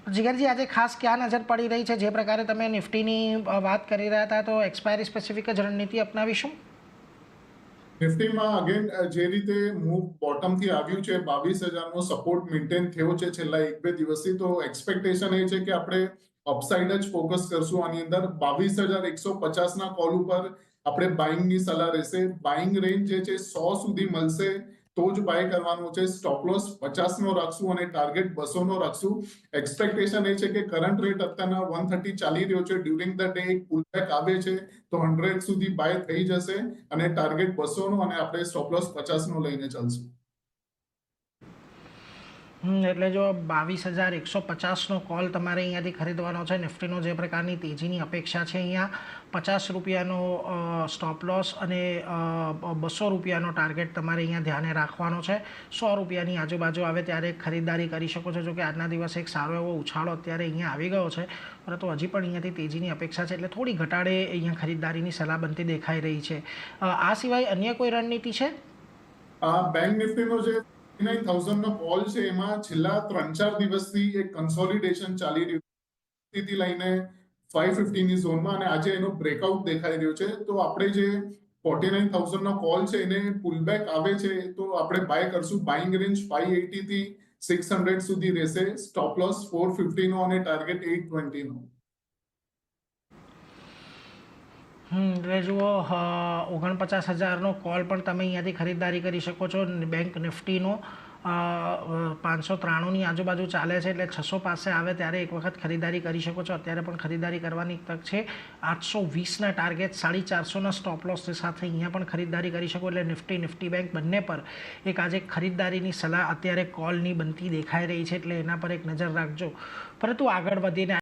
જીગરજી, આજે ખાસ ક્યાં નજર પડી રહી છે? જે પ્રકારે તમે નિફ્ટીની વાત કરી રહ્યા હતા, તો એક્સપાયરી સ્પેસિફિક જ રણનીતિ અપનાવીશું? નિફ્ટીમાં અગેન જે રીતે મૂવ બોટમથી આવ્યું છે, 22,000નો સપોર્ટ મેન્ટેન થયો છે છેલ્લા 1-2 દિવસથી. તો એક્સપેક્ટેશન એ છે કે આપણે અપસાઇડ જ ફોકસ કરશું આની અંદર. 22,150ના કોલ ઉપર આપણે બાઇંગની સલાહ રહેશે. બાઇંગ રેન્જ જે છે 100 સુધી મળશે તો જ બાય કરવાનું છે. સ્ટોપ લોસ 50નો રાખશું અને ટાર્ગેટ 200નો રાખશું. એક્સપેક્ટેશન એ છે કે કરંટ રેટ અત્યારના 130 ચાલી રહ્યો છે. ડ્યુરિંગ ધ ડે એક પુલબેક આવે છે તો 100 સુધી બાય થઈ જશે અને ટાર્ગેટ 200નો અને આપણે સ્ટોપ લોસ 50નો લઈને ચાલશું. એટલે જો 22,150નો કોલ તમારે અહીંયાથી ખરીદવાનો છે. નિફ્ટીનો જે પ્રકારની તેજીની અપેક્ષા છે, અહીંયા 50 રૂપિયાનો સ્ટોપ લોસ અને 200 રૂપિયાનો ટાર્ગેટ તમારે અહીંયા ધ્યાને રાખવાનો છે. 100 રૂપિયાની આજુબાજુ આવે ત્યારે ખરીદારી કરી શકો છો. જો કે આજના દિવસે એક સારો એવો ઉછાળો અત્યારે અહીંયા આવી ગયો છે, પરંતુ હજી પણ અહીંયાથી તેજીની અપેક્ષા છે, એટલે થોડી ઘટાડે અહીંયા ખરીદારીની સલાહ બનતી દેખાઈ રહી છે. આ સિવાય અન્ય કોઈ રણનીતિ છે? બેંક નિફ્ટીનો જે 49,000નો કોલ છે એમાં છેલ્લા 3-4 દિવસથી એક કન્સોલિડેશન ચાલી રહ્યું છે થી લઈને 550ની ઝોનમાં, અને આજે એનો બ્રેકઆઉટ દેખાઈ રહ્યો છે. તો આપણે જે 49,000નો કોલ છે એને પુલબેક આવે છે તો આપણે બાય કરશું. બાઇંગ રેન્જ 580 થી 600 સુધી રહેશે. સ્ટોપ લોસ 450નો અને ટાર્ગેટ 820નો. એટલે જુઓ, 49,000નો કોલ પણ તમે અહીંયાથી ખરીદારી કરી શકો છો. બેંક નિફ્ટીનો 593ની આજુબાજુ ચાલે છે, એટલે 600 પાસે આવે ત્યારે એક વખત ખરીદારી કરી શકો છો. અત્યારે પણ ખરીદારી કરવાની તક છે. 820ના ટાર્ગેટ, 450ના સ્ટોપ લોસ સાથે અહીંયા પણ ખરીદારી કરી શકો. એટલે નિફ્ટી બેંક બંને પર એક આજે ખરીદારીની સલાહ અત્યારે કોલની બનતી દેખાઈ રહી છે, એટલે એના પર એક નજર રાખજો. પરંતુ આગળ વધીને